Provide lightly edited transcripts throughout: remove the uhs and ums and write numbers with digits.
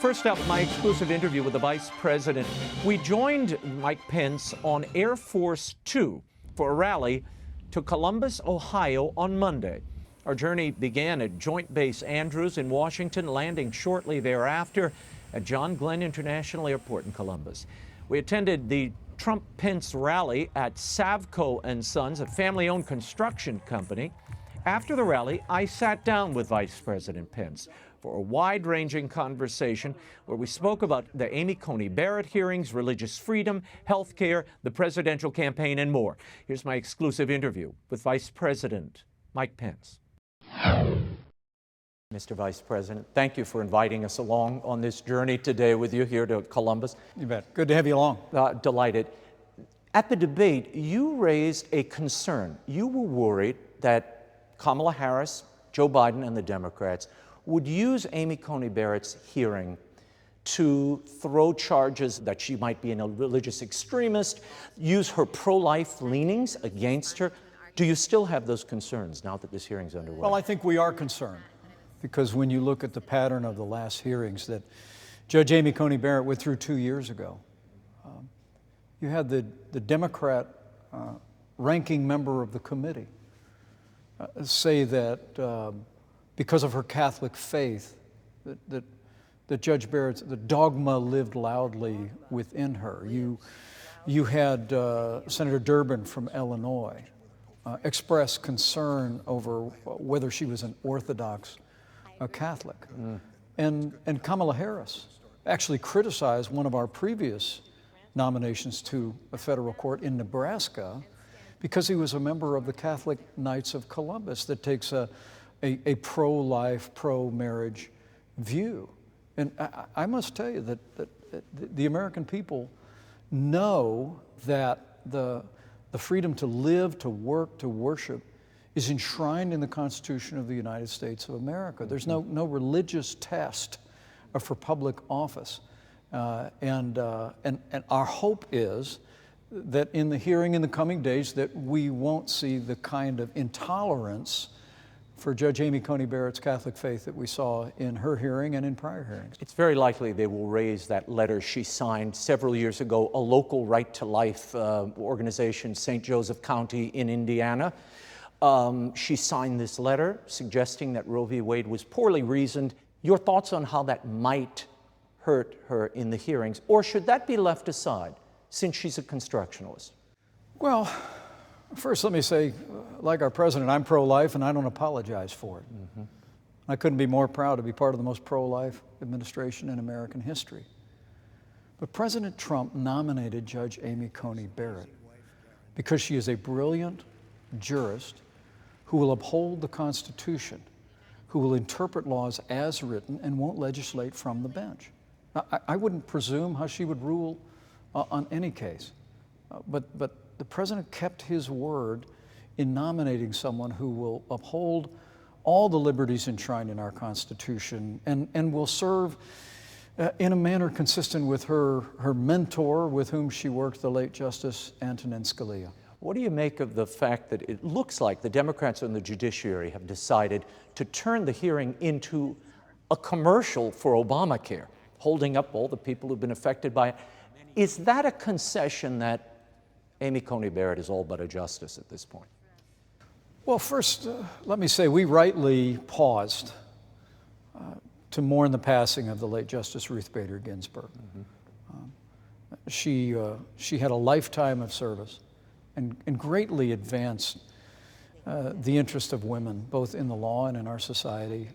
First up, my exclusive interview with the Vice President. We joined Mike Pence on Air Force Two for a rally to Columbus, Ohio on Monday. Our journey began at Joint Base Andrews in Washington, landing shortly thereafter at John Glenn International Airport in Columbus. We attended the Trump-Pence rally at Savco & Sons, a family-owned construction company. After the rally, I sat down with Vice President Pence for a wide-ranging conversation where we spoke about the Amy Coney Barrett hearings, religious freedom, health care, the presidential campaign, and more. Here's my exclusive interview with Vice President Mike Pence. Mr. Vice President, thank you for inviting us along on this journey today with you here to Columbus. You bet. Good to have you along. Delighted. At the debate, you raised a concern. You were worried that Kamala Harris, Joe Biden, and the Democrats would use Amy Coney Barrett's hearing to throw charges that she might be a religious extremist, use her pro-life leanings against her. Do you still have those concerns now that this hearing's underway? Well, I think we are concerned because when you look at the pattern of the last hearings that Judge Amy Coney Barrett went through 2 years ago, you had the Democrat ranking member of the committee say that because of her Catholic faith, that Judge Barrett's the dogma lived loudly within her. You had Senator Durbin from Illinois express concern over whether she was an Orthodox Catholic. And Kamala Harris actually criticized one of our previous nominations to a federal court in Nebraska because he was a member of the Catholic Knights of Columbus that takes a pro-life, pro-marriage view. And I must tell you that the American people know that the freedom to live, to work, to worship is enshrined in the Constitution of the United States of America. There's no religious test for public office. And our hope is that in the hearing in the coming days that we won't see the kind of intolerance for Judge Amy Coney Barrett's Catholic faith that we saw in her hearing and in prior hearings. It's very likely they will raise that letter she signed several years ago, a local right-to-life organization, St. Joseph County in Indiana. She signed this letter suggesting that Roe v. Wade was poorly reasoned. Your thoughts on how that might hurt her in the hearings, or should that be left aside since she's a constructionalist? Well, first let me say, like our president, I'm pro-life and I don't apologize for it. I couldn't be more proud to be part of the most pro-life administration in American history. But President Trump nominated Judge Amy Coney Barrett because she is a brilliant jurist who will uphold the Constitution, who will interpret laws as written and won't legislate from the bench. Now, I wouldn't presume how she would rule on any case, but the president kept his word in nominating someone who will uphold all the liberties enshrined in our Constitution and will serve in a manner consistent with her mentor with whom she worked, the late Justice Antonin Scalia. What do you make of the fact that it looks like the Democrats and the judiciary have decided to turn the hearing into a commercial for Obamacare, holding up all the people who've been affected by it? Is that a concession that Amy Coney Barrett is all but a justice at this point? Well, first, let me say we rightly paused to mourn the passing of the late Justice Ruth Bader Ginsburg. She had a lifetime of service and greatly advanced the interest of women, both in the law and in our society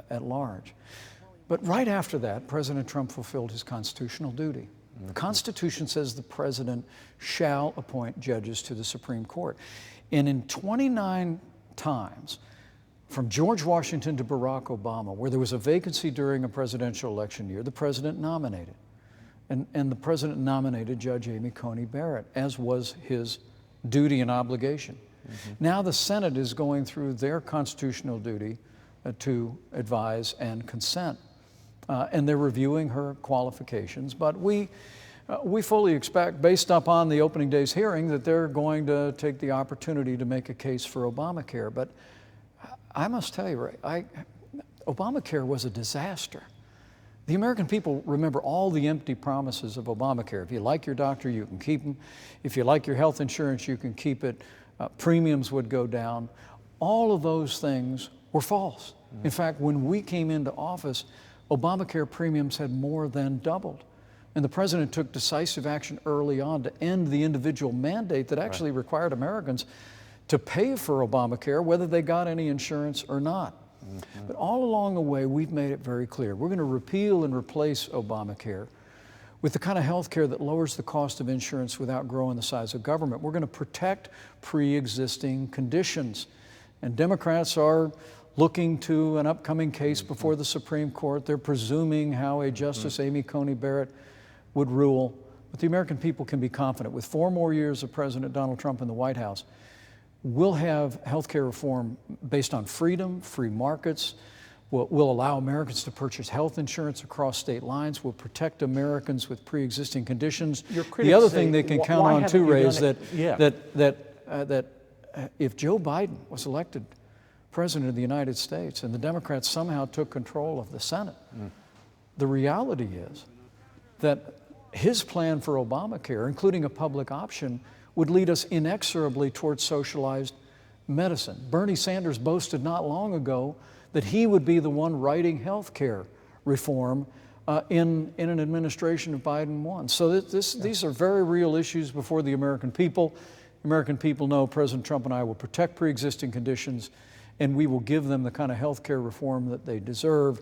at large. But right after that, President Trump fulfilled his constitutional duty. The Constitution says the president shall appoint judges to the Supreme Court. And in 29 times, from George Washington to Barack Obama, where there was a vacancy during a presidential election year, the president nominated. And the president nominated Judge Amy Coney Barrett, as was his duty and obligation. Now the Senate is going through their constitutional duty to advise and consent. And they're reviewing her qualifications, but we fully expect, based upon the opening day's hearing, that they're going to take the opportunity to make a case for Obamacare. But I must tell you, Ray, Obamacare was a disaster. The American people remember all the empty promises of Obamacare. If you like your doctor, you can keep them. If you like your health insurance, you can keep it. Premiums would go down. All of those things were false. In fact, when we came into office, Obamacare premiums had more than doubled. And the president took decisive action early on to end the individual mandate that actually required Americans to pay for Obamacare, whether they got any insurance or not. But all along the way, we've made it very clear. We're going to repeal and replace Obamacare with the kind of health care that lowers the cost of insurance without growing the size of government. We're going to protect pre-existing conditions. And Democrats are looking to an upcoming case before the Supreme Court. They're presuming how a Justice Amy Coney Barrett would rule. But the American people can be confident. With 4 more years of President Donald Trump in the White House, we'll have health care reform based on freedom, free markets. We'll allow Americans to purchase health insurance across state lines. We'll protect Americans with pre-existing conditions. The other thing they can count on too, Ray, is that if Joe Biden was elected President of the United States and the Democrats somehow took control of the Senate, the reality is that his plan for Obamacare, including a public option, would lead us inexorably towards socialized medicine. Bernie Sanders boasted not long ago that he would be the one writing health care reform in an administration if Biden won. So these are very real issues before the American people. American people know President Trump and I will protect pre-existing conditions, and we will give them the kind of health care reform that they deserve,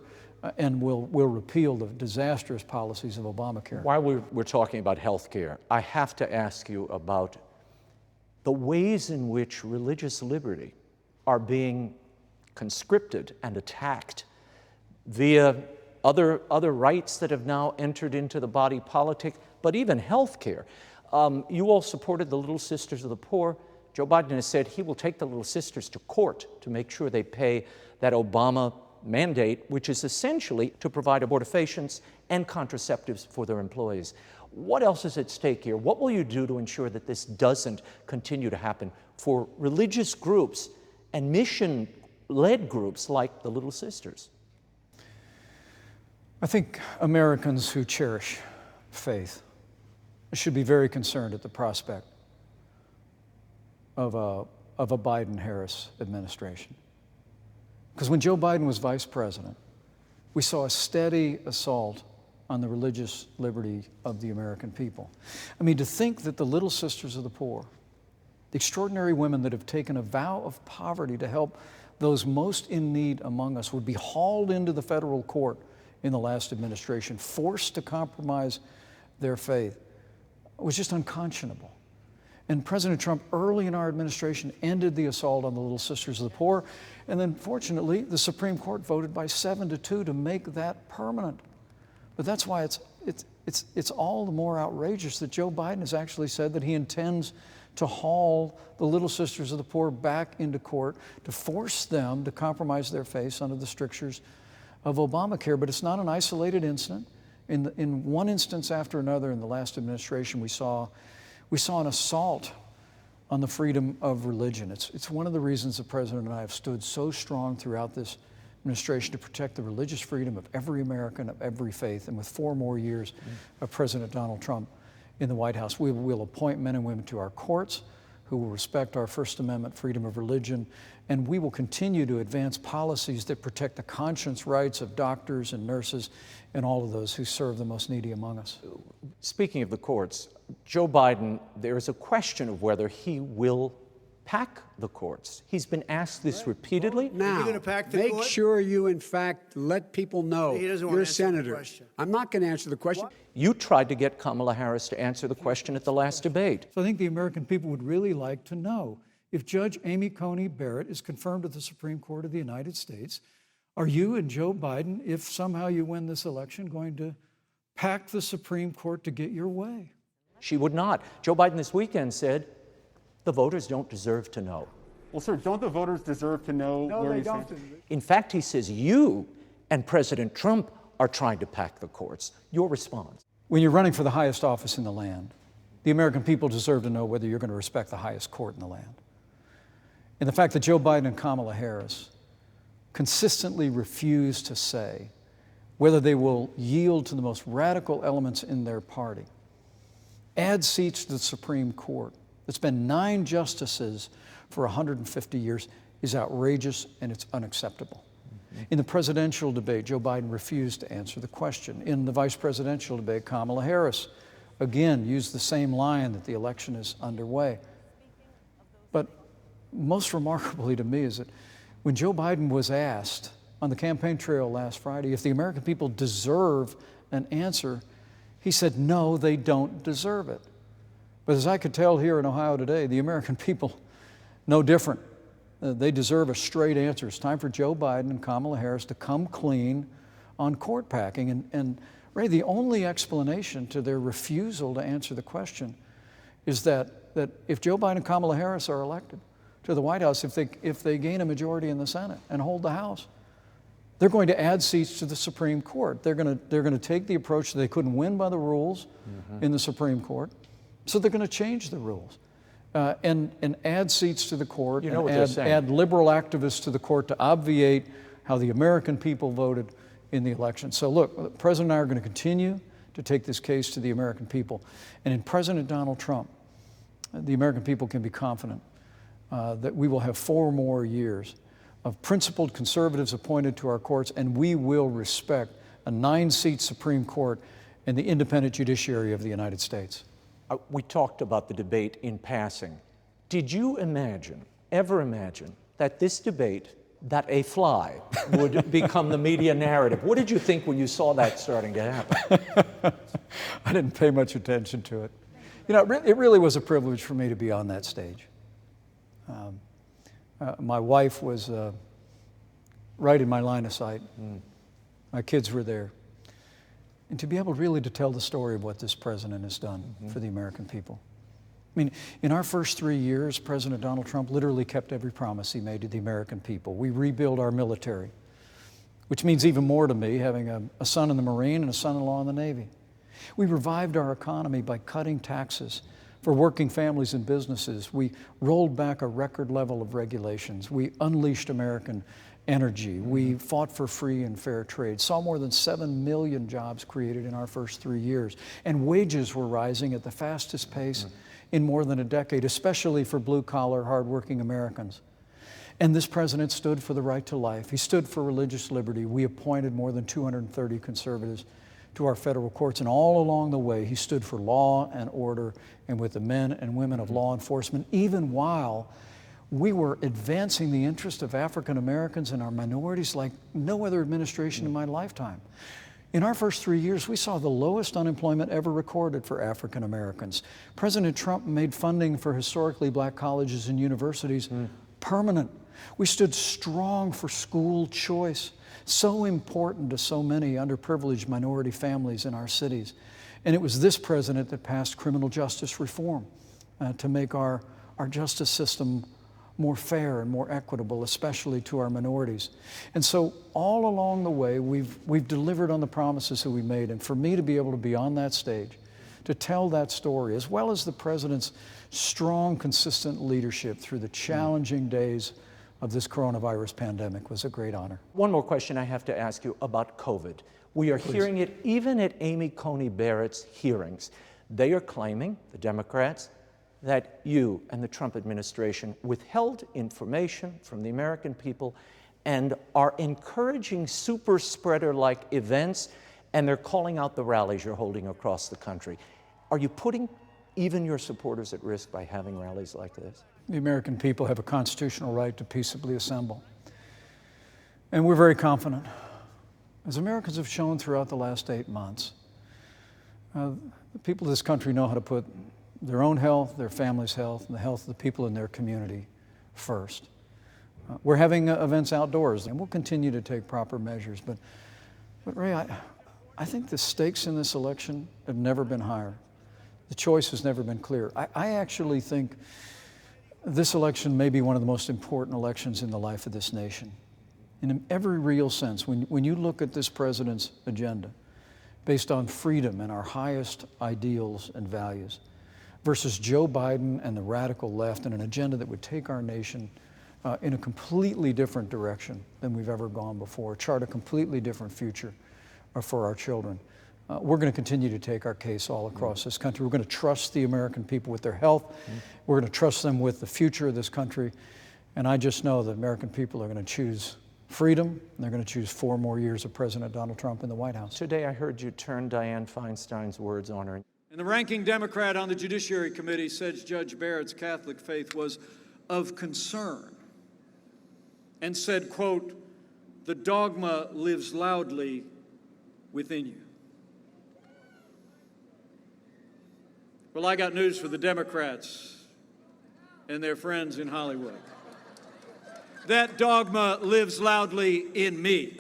and we'll repeal the disastrous policies of Obamacare. While we're talking about health care, I have to ask you about the ways in which religious liberty are being conscripted and attacked via other rights that have now entered into the body politic, but even health care. You all supported the Little Sisters of the Poor. Joe Biden has said he will take the Little Sisters to court to make sure they pay that Obama mandate, which is essentially to provide abortifacients and contraceptives for their employees. What else is at stake here? What will you do to ensure that this doesn't continue to happen for religious groups and mission-led groups like the Little Sisters? I think Americans who cherish faith should be very concerned at the prospect of a Biden-Harris administration. Because when Joe Biden was vice president, we saw a steady assault on the religious liberty of the American people. I mean, to think that the Little Sisters of the Poor, the extraordinary women that have taken a vow of poverty to help those most in need among us, would be hauled into the federal court in the last administration, forced to compromise their faith, was just unconscionable. And President Trump, early in our administration, ended the assault on the Little Sisters of the Poor. And then, fortunately, the Supreme Court voted by 7-2 to make that permanent. But that's why it's all the more outrageous that Joe Biden has actually said that he intends to haul the Little Sisters of the Poor back into court to force them to compromise their faith under the strictures of Obamacare. But it's not an isolated incident. In one instance after another in the last administration, we saw an assault on the freedom of religion. It's one of the reasons the President and I have stood so strong throughout this administration to protect the religious freedom of every American, of every faith. And with 4 more years of President Donald Trump in the White House, we will appoint men and women to our courts who will respect our First Amendment freedom of religion, and we will continue to advance policies that protect the conscience rights of doctors and nurses and all of those who serve the most needy among us. Speaking of the courts, Joe Biden, there is a question of whether he will pack the courts. He's been asked this repeatedly. Now, make sure you, in fact, let people know you're a senator. I'm not going to answer the question. You tried to get Kamala Harris to answer the question at the last debate. So I think the American people would really like to know, if Judge Amy Coney Barrett is confirmed to the Supreme Court of the United States, are you and Joe Biden, if somehow you win this election, going to pack the Supreme Court to get your way? She would not. Joe Biden this weekend said, the voters don't deserve to know. Well, sir, don't the voters deserve to know where you stand? In fact, he says you and President Trump are trying to pack the courts. Your response? When you're running for the highest office in the land, the American people deserve to know whether you're going to respect the highest court in the land. And the fact that Joe Biden and Kamala Harris consistently refuse to say whether they will yield to the most radical elements in their party, add seats to the Supreme Court, that's been 9 justices for 150 years, is outrageous and it's unacceptable. In the presidential debate, Joe Biden refused to answer the question. In the vice presidential debate, Kamala Harris, again, used the same line that the election is underway. But most remarkably to me is that when Joe Biden was asked on the campaign trail last Friday if the American people deserve an answer, he said, no, they don't deserve it. But as I could tell here in Ohio today, the American people, no different. They deserve a straight answer. It's time for Joe Biden and Kamala Harris to come clean on court packing. And Ray, the only explanation to their refusal to answer the question is that if Joe Biden and Kamala Harris are elected to the White House, if they gain a majority in the Senate and hold the House, they're going to add seats to the Supreme Court. They're going to take the approach that they couldn't win by the rules in the Supreme Court, so they're going to change the rules and add seats to the court, and add liberal activists to the court to obviate how the American people voted in the election. So look, the President and I are going to continue to take this case to the American people. And in President Donald Trump, the American people can be confident that we will have 4 more years of principled conservatives appointed to our courts, and we will respect a 9-seat Supreme Court and the independent judiciary of the United States. We talked about the debate in passing. Did you ever imagine, that this debate, that a fly would become the media narrative? What did you think when you saw that starting to happen? I didn't pay much attention to it. You know, it really was a privilege for me to be on that stage. My wife was right in my line of sight. My kids were there. And to be able really to tell the story of what this president has done for the American people. I mean, in our first 3 years, President Donald Trump literally kept every promise he made to the American people. We rebuilt our military, which means even more to me, having a son in the Marine and a son-in-law in the Navy. We revived our economy by cutting taxes for working families and businesses. We rolled back a record level of regulations. We unleashed American energy. We fought for free and fair trade, saw more than 7 million jobs created in our first 3 years, and wages were rising at the fastest pace in more than a decade, especially for blue-collar, hardworking Americans. And this president stood for the right to life. He stood for religious liberty. We appointed more than 230 conservatives to our federal courts, and all along the way, he stood for law and order and with the men and women of law enforcement, even while we were advancing the interest of African Americans and our minorities like no other administration in my lifetime. In our first 3 years, we saw the lowest unemployment ever recorded for African Americans. President Trump made funding for historically black colleges and universities permanent. We stood strong for school choice, so important to so many underprivileged minority families in our cities. And it was this president that passed criminal justice reform to make our justice system more fair and more equitable, especially to our minorities. And so all along the way, we've delivered on the promises that we made. And for me to be able to be on that stage, to tell that story, as well as the president's strong, consistent leadership through the challenging days of this coronavirus pandemic, was a great honor. One more question I have to ask you about COVID. We are hearing it even at Amy Coney Barrett's hearings. They are claiming, the Democrats, that you and the Trump administration withheld information from the American people and are encouraging super spreader-like events, and they're calling out the rallies you're holding across the country. Are you putting even your supporters at risk by having rallies like this? The American people have a constitutional right to peaceably assemble. And we're very confident. As Americans have shown throughout the last 8 months, the people of this country know how to put their own health, their family's health, and the health of the people in their community first. We're having events outdoors, and we'll continue to take proper measures. But Ray, I think the stakes in this election have never been higher. The choice has never been clearer. I actually think this election may be one of the most important elections in the life of this nation. In every real sense, when you look at this president's agenda, based on freedom and our highest ideals and values, versus Joe Biden and the radical left and an agenda that would take our nation in a completely different direction than we've ever gone before, chart a completely different future are for our children. We're going to continue to take our case all across this country. We're going to trust the American people with their health. We're going to trust them with the future of this country. And I just know that American people are going to choose freedom, and they're going to choose 4 more years of President Donald Trump in the White House. Today I heard you turn Dianne Feinstein's words on her. And the ranking Democrat on the Judiciary Committee said Judge Barrett's Catholic faith was of concern and said, quote, "The dogma lives loudly within you." Well, I got news for the Democrats and their friends in Hollywood. That dogma lives loudly in me.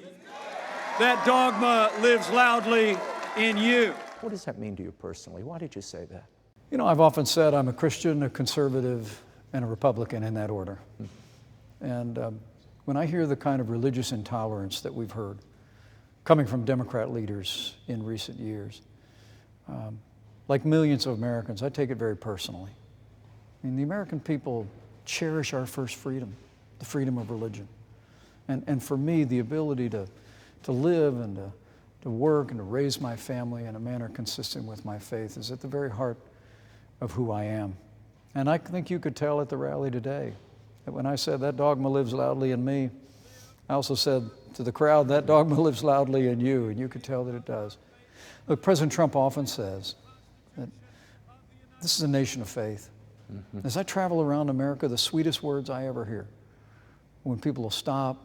That dogma lives loudly in you. What does that mean to you personally? Why did you say that? You know, I've often said I'm a Christian, a conservative, and a Republican in that order. And when I hear the kind of religious intolerance that we've heard coming from Democrat leaders in recent years, like millions of Americans, I take it very personally. I mean, the American people cherish our first freedom, the freedom of religion. And for me, the ability to live and to work and to raise my family in a manner consistent with my faith is at the very heart of who I am. And I think you could tell at the rally today that when I said that dogma lives loudly in me, I also said to the crowd, that dogma lives loudly in you, and you could tell that it does. Look, President Trump often says that this is a nation of faith. As I travel around America, the sweetest words I ever hear when people will stop,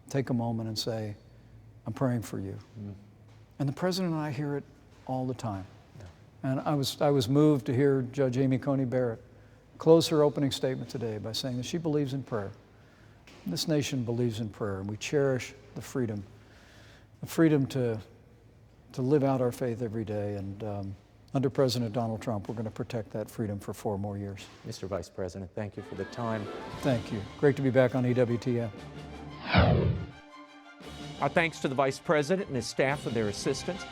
take a moment and say, "I'm praying for you." And the President and I hear it all the time. And I was moved to hear Judge Amy Coney Barrett close her opening statement today by saying that she believes in prayer. This nation believes in prayer, and we cherish the freedom to live out our faith every day. And under President Donald Trump, we're going to protect that freedom for 4 more years. Mr. Vice President, thank you for the time. Thank you. Great to be back on EWTN. Our thanks to the Vice President and his staff for their assistance.